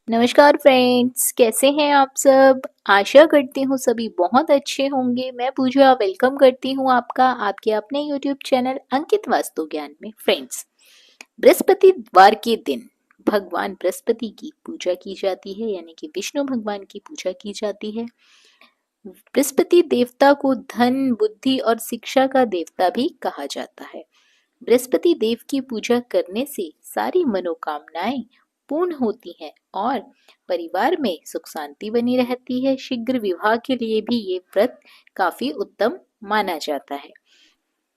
नमस्कार फ्रेंड्स, कैसे हैं आप सब। आशा करती हूँ सभी बहुत अच्छे होंगे। मैं पूजा वेलकम करती हूँ आपका आपके अपने यूट्यूब चैनल अंकित वास्तु ज्ञान में। फ्रेंड्स, बृहस्पतिवार के दिन भगवान बृहस्पति की पूजा की जाती है, यानी कि विष्णु भगवान की पूजा की जाती है। बृहस्पति देवता को धन, बुद्धि और शिक्षा का देवता भी कहा जाता है। बृहस्पति देव की पूजा करने से सारी मनोकामनाएं पूर्ण होती हैं और परिवार में सुख शांति बनी रहती है। शीघ्र विवाह के लिए भी ये व्रत काफी उत्तम माना जाता है।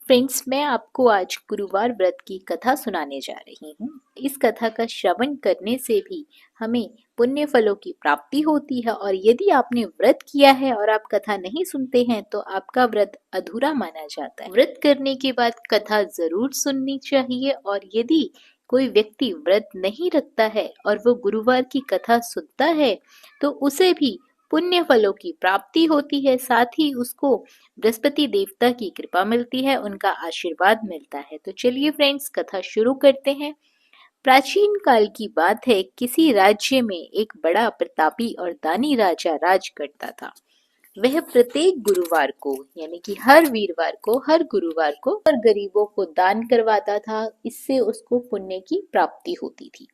फ्रेंड्स, मैं आपको आज गुरुवार व्रत की कथा सुनाने जा रही हूँ। इस कथा का श्रवण करने से भी हमें पुण्य फलों की प्राप्ति होती है, और यदि आपने व्रत किया है और आप कथा नहीं सुनते हैं तो आपका व्रत अधूरा माना जाता है। व्रत करने के बाद कथा जरूर सुननी चाहिए, और यदि कोई व्यक्ति व्रत नहीं रखता है और वो गुरुवार की कथा सुनता है तो उसे भी पुण्य फलों की प्राप्ति होती है। साथ ही उसको बृहस्पति देवता की कृपा मिलती है, उनका आशीर्वाद मिलता है। तो चलिए फ्रेंड्स, कथा शुरू करते हैं। प्राचीन काल की बात है, किसी राज्य में एक बड़ा प्रतापी और दानी राजा राज करता था। वह प्रत्येक गुरुवार को, यानी कि हर वीरवार को, हर गुरुवार को और गरीबों को दान करवाता था। इससे उसको पुण्य की प्राप्ति होती थी।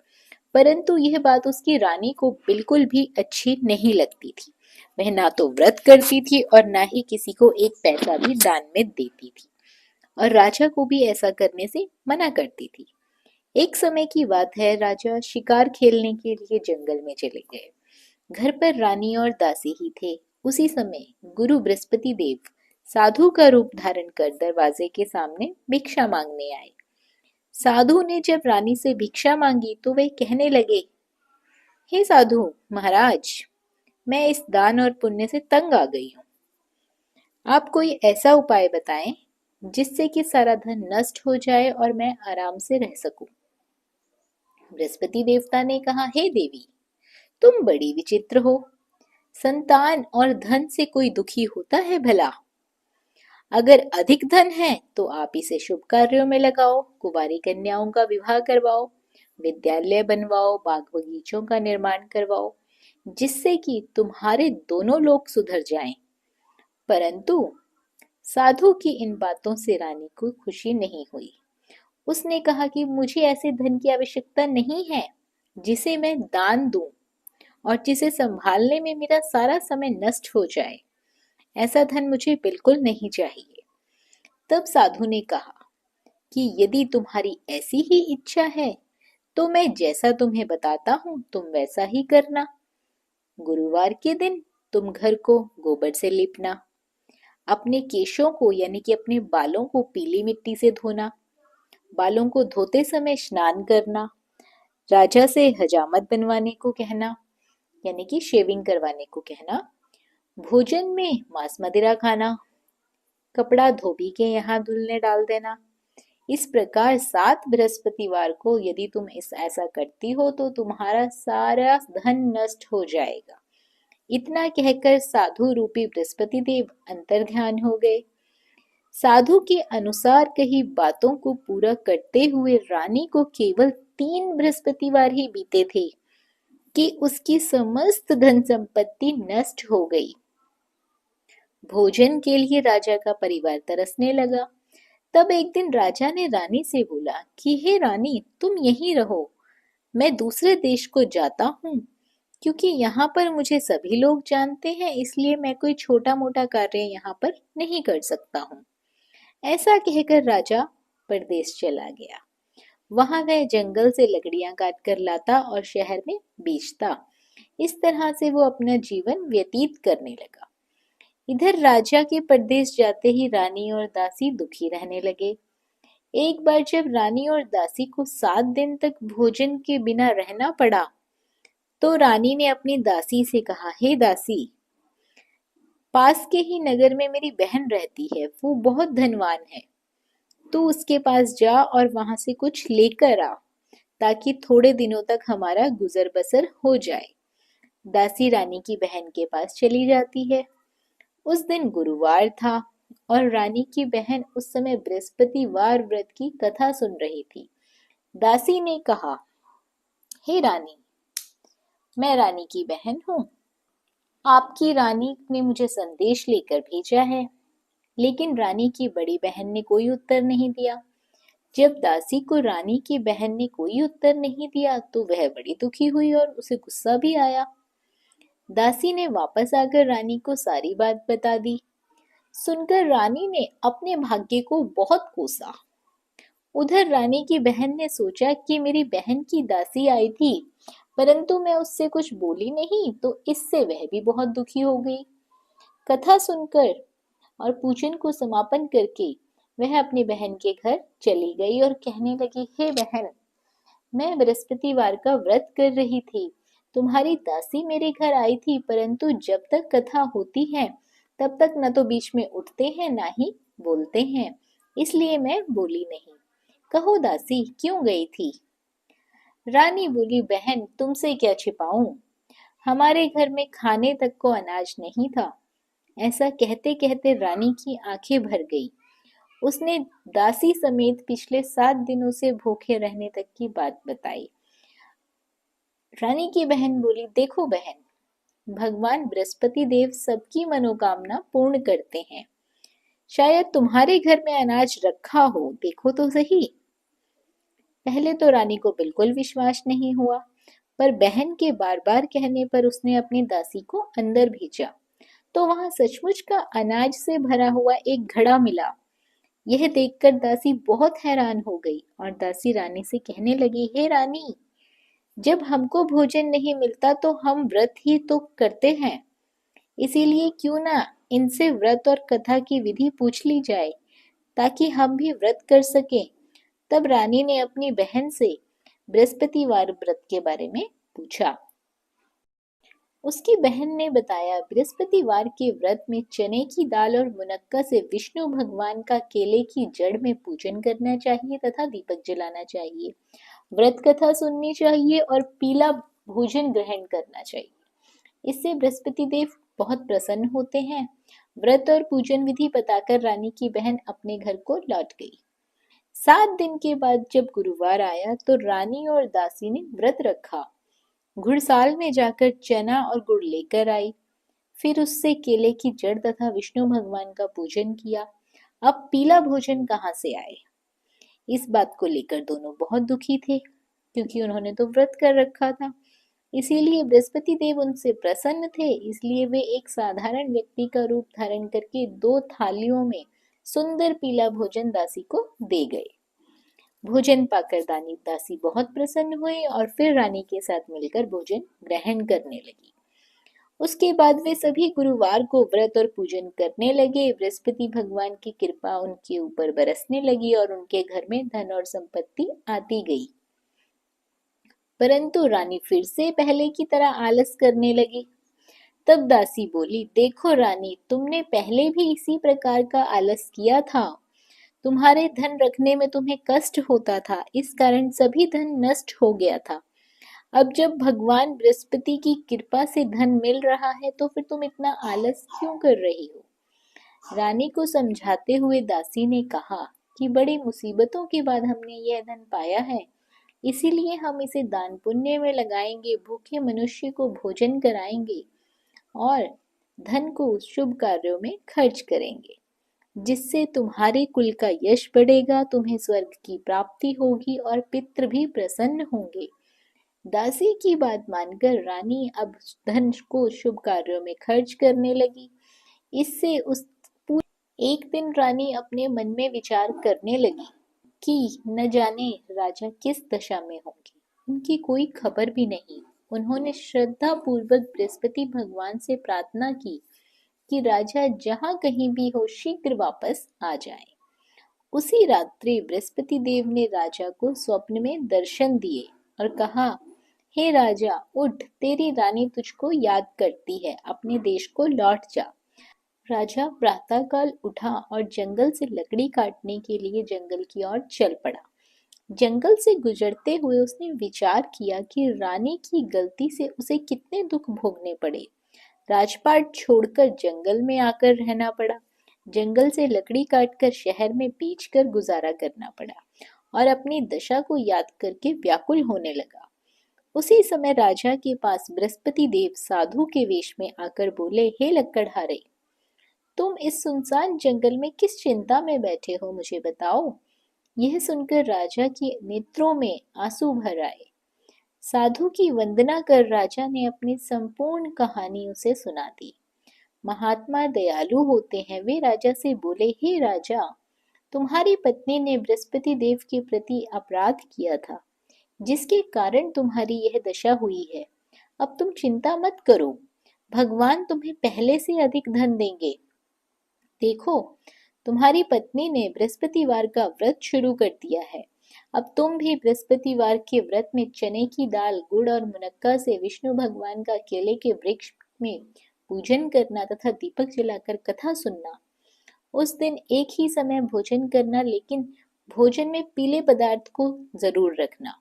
परंतु यह बात उसकी रानी को बिल्कुल भी अच्छी नहीं लगती थी। वह ना तो व्रत करती थी और ना ही किसी को एक पैसा भी दान में देती थी, और राजा को भी ऐसा करने से मना करती थी। एक समय की बात है, राजा शिकार खेलने के लिए जंगल में चले गए। घर पर रानी और दासी ही थे। उसी समय गुरु बृहस्पति देव साधु का रूप धारण कर दरवाजे के सामने भिक्षा मांगने आए। साधु ने जब रानी से भिक्षा मांगी तो वे कहने लगे, हे साधु महाराज, मैं इस दान और पुण्य से तंग आ गई हूँ। आप कोई ऐसा उपाय बताएं जिससे कि सारा धन नष्ट हो जाए और मैं आराम से रह सकूं। बृहस्पति देवता ने कहा, हे देवी, तुम बड़ी विचित्र हो। संतान और धन से कोई दुखी होता है भला? अगर अधिक धन है तो आप इसे शुभ कार्यों में लगाओ, कुंवारी कन्याओं का विवाह करवाओ, विद्यालय बनवाओ, बाग बगीचों का निर्माण करवाओ, जिससे कि तुम्हारे दोनों लोग सुधर जाएं। परंतु साधु की इन बातों से रानी को खुशी नहीं हुई। उसने कहा कि मुझे ऐसे धन की आवश्यकता नहीं है जिसे मैं दान दूं और जिसे संभालने में मेरा सारा समय नष्ट हो जाए। ऐसा धन मुझे बिल्कुल नहीं चाहिए। तब साधु ने कहा कि यदि तुम्हारी ऐसी ही इच्छा है तो मैं जैसा तुम्हें बताता हूँ तुम वैसा ही करना। गुरुवार के दिन तुम घर को गोबर से लीपना, अपने केशों को यानी कि अपने बालों को पीली मिट्टी से धोना, बालों को धोते समय स्नान करना, राजा से हजामत बनवाने को कहना, यानी कि शेविंग करवाने को कहना, भोजन में मांस मदिरा खाना, कपड़ा धोबी के यहाँ धुलने डाल देना। इस प्रकार 7 बृहस्पतिवार को यदि तुम ऐसा करती हो तो तुम्हारा सारा धन नष्ट हो जाएगा। इतना कहकर साधु रूपी बृहस्पति देव अंतर्ध्यान हो गए। साधु के अनुसार कही बातों को पूरा करते हुए रानी को केवल 3 बृहस्पतिवार ही बीते थे कि उसकी समस्त धन संपत्ति नष्ट हो गई। भोजन के लिए राजा का परिवार तरसने लगा। तब एक दिन राजा ने रानी से बोला कि हे रानी, तुम यहीं रहो, मैं दूसरे देश को जाता हूँ, क्योंकि यहाँ पर मुझे सभी लोग जानते हैं, इसलिए मैं कोई छोटा मोटा कार्य यहाँ पर नहीं कर सकता हूँ। ऐसा कहकर राजा परदेश चला गया। वहां वह जंगल से लकड़ियां काट कर लाता और शहर में बेचता। इस तरह से वो अपना जीवन व्यतीत करने लगा। इधर राजा के परदेश जाते ही रानी और दासी दुखी रहने लगे। एक बार जब रानी और दासी को 7 दिन तक भोजन के बिना रहना पड़ा तो रानी ने अपनी दासी से कहा, हे दासी, पास के ही नगर में मेरी बहन रहती है, वो बहुत धनवान है। तू उसके पास जा और वहां से कुछ लेकर आ, ताकि थोड़े दिनों तक हमारा गुजर बसर हो जाए। दासी रानी की बहन के पास चली जाती है। उस दिन गुरुवार था और रानी की बहन उस समय बृहस्पतिवार व्रत की कथा सुन रही थी। दासी ने कहा, हे रानी, मैं रानी की बहन हूँ। आपकी रानी ने मुझे संदेश लेकर भेजा है। लेकिन रानी की बड़ी बहन ने कोई उत्तर नहीं दिया। जब दासी को रानी की बहन ने कोई उत्तर नहीं दिया तो वह बड़ी दुखी हुई और उसे गुस्सा भी आया। दासी ने वापस आकर रानी को सारी बात बता दी। सुनकर रानी ने अपने भाग्य को बहुत कोसा। उधर रानी की बहन ने सोचा कि मेरी बहन की दासी आई थी, परंतु मैं उससे कुछ बोली नहीं तो इससे वह भी बहुत दुखी हो गई। कथा सुनकर और पूजन को समापन करके वह अपनी बहन के घर चली गई और कहने लगी, हे बहन, मैं बृहस्पतिवार का व्रत कर रही थी। तुम्हारी दासी मेरे घर आई थी, परंतु जब तक कथा होती है तब तक न तो बीच में उठते हैं ना ही बोलते हैं, इसलिए मैं बोली नहीं। कहो दासी, क्यों गई थी? रानी बोली, बहन, तुमसे क्या छिपाऊं, हमारे घर में खाने तक को अनाज नहीं था। ऐसा कहते कहते रानी की आंखें भर गई। उसने दासी समेत पिछले 7 दिनों से भूखे रहने तक की बात बताई। रानी की बहन बोली, देखो बहन, भगवान बृहस्पति देव सबकी मनोकामना पूर्ण करते हैं। शायद तुम्हारे घर में अनाज रखा हो, देखो तो सही। पहले तो रानी को बिल्कुल विश्वास नहीं हुआ, पर बहन के बार बार कहने पर उसने अपनी दासी को अंदर भेजा तो वहां सचमुच का अनाज से भरा हुआ एक घड़ा मिला। यह देखकर दासी बहुत हैरान हो गई और दासी रानी से कहने लगी, हे रानी, जब हमको भोजन नहीं मिलता तो हम व्रत ही तो करते हैं, इसीलिए क्यों ना इनसे व्रत और कथा की विधि पूछ ली जाए ताकि हम भी व्रत कर सकें। तब रानी ने अपनी बहन से बृहस्पतिवार व्रत के बारे में पूछा। उसकी बहन ने बताया, बृहस्पतिवार के व्रत में चने की दाल और मुनक्का से विष्णु भगवान का केले की जड़ में पूजन करना चाहिए तथा दीपक जलाना चाहिए। व्रत कथा सुननी चाहिए और पीला भोजन ग्रहण करना चाहिए। इससे बृहस्पति देव बहुत प्रसन्न होते हैं। व्रत और पूजन विधि बताकर रानी की बहन अपने घर को लौट गई। 7 दिन के बाद जब गुरुवार आया तो रानी और दासी ने व्रत रखा। घुड़साल में जाकर चना और गुड़ लेकर आई। फिर उससे केले की जड़ तथा विष्णु भगवान का पूजन किया। अब पीला भोजन कहाँ से आए? इस बात को लेकर दोनों बहुत दुखी थे, क्योंकि उन्होंने तो व्रत कर रखा था। इसीलिए बृहस्पति देव उनसे प्रसन्न थे, इसलिए वे एक साधारण व्यक्ति का रूप धारण करके 2 थालियों में सुंदर पीला भोजन दासी को दे गए। भोजन पाकर दासी बहुत प्रसन्न हुई और फिर रानी के साथ मिलकर भोजन ग्रहण करने लगी। उसके बाद वे सभी गुरुवार को व्रत और पूजन करने लगे। बृहस्पति भगवान की कृपा उनके ऊपर बरसने लगी और उनके घर में धन और संपत्ति आती गई। परंतु रानी फिर से पहले की तरह आलस करने लगी। तब दासी बोली, देखो रानी, तुमने पहले भी इसी प्रकार का आलस किया था। तुम्हारे धन रखने में तुम्हें कष्ट होता था, इस कारण सभी धन नष्ट हो गया था। अब जब भगवान बृहस्पति की कृपा से धन मिल रहा है तो फिर तुम इतना आलस क्यों कर रही हो? रानी को समझाते हुए दासी ने कहा कि बड़ी मुसीबतों के बाद हमने यह धन पाया है, इसीलिए हम इसे दान पुण्य में लगाएंगे, भूखे मनुष्य को भोजन कराएंगे और धन को शुभ कार्यों में खर्च करेंगे, जिससे तुम्हारे कुल का यश बढ़ेगा, तुम्हें स्वर्ग की प्राप्ति होगी और पितृ भी प्रसन्न होंगे। दासी की बात मानकर रानी अब धन को शुभ कार्यों में खर्च करने लगी। इससे एक दिन रानी अपने मन में विचार करने लगी कि न जाने राजा किस दशा में होंगे, उनकी कोई खबर भी नहीं। उन्होंने श्रद्धा पूर्वक बृहस्पति भगवान से प्रार्थना की कि राजा जहां कहीं भी हो शीघ्र वापस आ जाए। उसी रात्रि बृहस्पति देव ने राजा को स्वप्न में दर्शन दिए और कहा, हे राजा, उठ, तेरी रानी तुझको याद करती है, अपने देश को लौट जा। राजा प्रातःकाल उठा और जंगल से लकड़ी काटने के लिए जंगल की ओर चल पड़ा। जंगल से गुजरते हुए उसने विचार किया कि रानी की गलती से उसे कितने दुख भोगने पड़े। राजपाट छोड़कर जंगल में आकर रहना पड़ा। जंगल से लकड़ी काटकर शहर में बेचकर गुजारा करना पड़ा और अपनी दशा को याद करके व्याकुल होने लगा। उसी समय राजा के पास बृहस्पति देव साधु के वेश में आकर बोले, हे लक्कड़हारे, तुम इस सुनसान जंगल में किस चिंता में बैठे हो, मुझे बताओ। यह सुनकर राजा के नेत्रों में आंसू भर आए। साधु की वंदना कर राजा ने अपनी संपूर्ण कहानी उसे सुना दी। महात्मा दयालु होते हैं। वे राजा से बोले, हे राजा, तुम्हारी पत्नी ने बृहस्पति देव के प्रति अपराध किया था, जिसके कारण तुम्हारी यह दशा हुई है। अब तुम चिंता मत करो, भगवान तुम्हें पहले से अधिक धन देंगे। देखो, तुम्हारी पत्नी ने बृहस्पतिवार का व्रत शुरू कर दिया है। अब तुम भी बृहस्पतिवार के व्रत में चने की दाल, गुड़ और मुनक्का से विष्णु भगवान का केले के वृक्ष में पूजन करना तथा दीपक जलाकर कथा सुनना। उस दिन एक ही समय भोजन करना, लेकिन भोजन में पीले पदार्थ को जरूर रखना।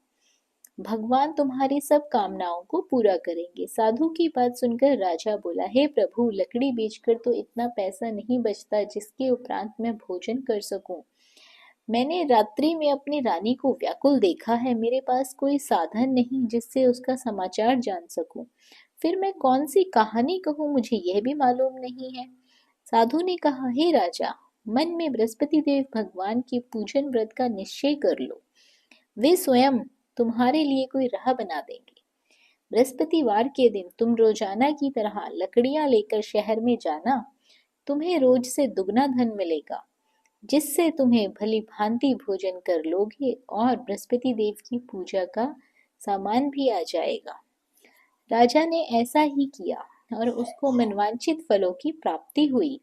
भगवान तुम्हारी सब कामनाओं को पूरा करेंगे। साधु की बात सुनकर राजा बोला, हे प्रभु, लकड़ी बेचकर तो इतना पैसा नहीं बचता जिसके उपरांत मैं भोजन कर सकूं। मैंने रात्रि में अपनी रानी को व्याकुल देखा है। मेरे पास कोई साधन नहीं जिससे उसका समाचार जान सकूं। फिर मैं कौन सी कहानी कहूं, मुझे यह भी मालूम नहीं है। साधु ने कहा, हे राजा, मन में बृहस्पति देव भगवान के पूजन व्रत का निश्चय कर लो। वे स्वयं तुम्हारे लिए कोई राह बना देंगे। बृहस्पतिवार के दिन तुम रोजाना की तरह लकड़ियां लेकर शहर में जाना। तुम्हें रोज से दुगना धन मिलेगा, जिससे तुम्हें भली भांति भोजन कर लोगे और बृहस्पति देव की पूजा का सामान भी आ जाएगा। राजा ने ऐसा ही किया और उसको मनवांछित फलों की प्राप्ति हुई।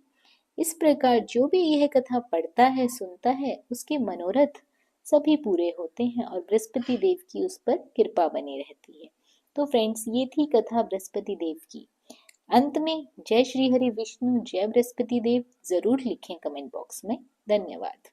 इस प्रकार जो भी यह कथा पढ़ता है, सुनता है, उसके मनोरथ सभी पूरे होते हैं और बृहस्पति देव की उस पर कृपा बनी रहती है। तो फ्रेंड्स, ये थी कथा बृहस्पति देव की। अंत में जय श्री हरि विष्णु, जय बृहस्पति देव जरूर लिखें कमेंट बॉक्स में। धन्यवाद।